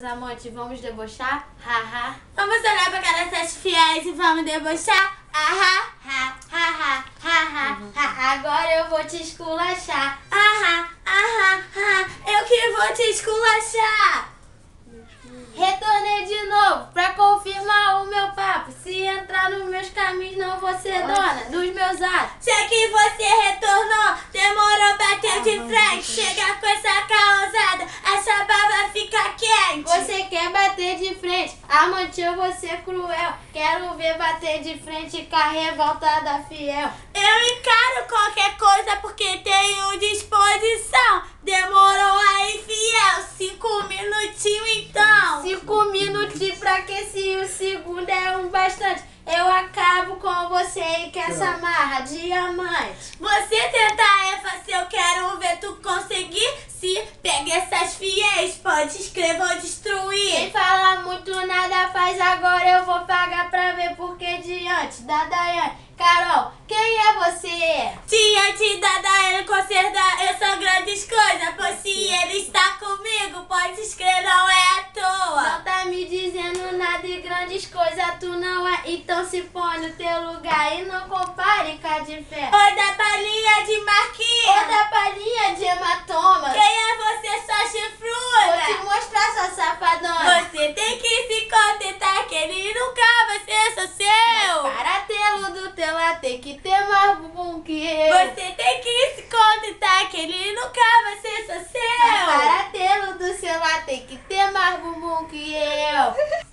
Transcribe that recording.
Amantes, vamos debochar? Haha. Vamos olhar pra cara dessas fiéis e vamos debochar? Ahá, ha, ha, ha, ha, ha. Agora eu vou te esculachar. Ahá, ahá, ha. Eu que vou te esculachar. Retornei de novo pra confirmar o meu papo. Se entrar nos meus caminhos, não vou ser dona dos meus atos. Sei que você retornou, demorou, bateu de frente. Chega com essa causada, a sua baba fica quente. Você quer bater de frente, amante, eu vou ser cruel. Quero ver bater de frente com a revoltada fiel. Eu encaro qualquer coisa porque tenho disposição. Demorou aí, fiel, 5 minutinhos então. 5 minutos pra que se o segundo é um bastante. Eu acabo com você e com essa marra diamante. Você tenta ênfase, eu quero ver tu conseguir. Se pega essas fiéis, pode escrever ou destruir. Quem fala muito nada faz, agora eu vou pagar pra ver porque diante da Daiane. Carol, quem é você? Diante da Daiane, com certeza eu sou grandes coisas. Pois se ele está comigo, pode escrever, não é à toa. Não tá me dizendo nada e grandes coisas tu não é. Então se põe no teu lugar e não compare com a de fé. Oi da palhinha de Marquinhos. Ou da palhinha de hematoma. Quem é você, sua Vou te chifruda? mostrar sua safadona. Você tem que se contentar que ele nunca vai ser só seu. Para tê-lo do teu lado tem que ter mais bumbum que eu. Você tem que se contentar que ele nunca vai ser só seu. Para tê-lo do seu lado tem que ter mais bumbum que eu.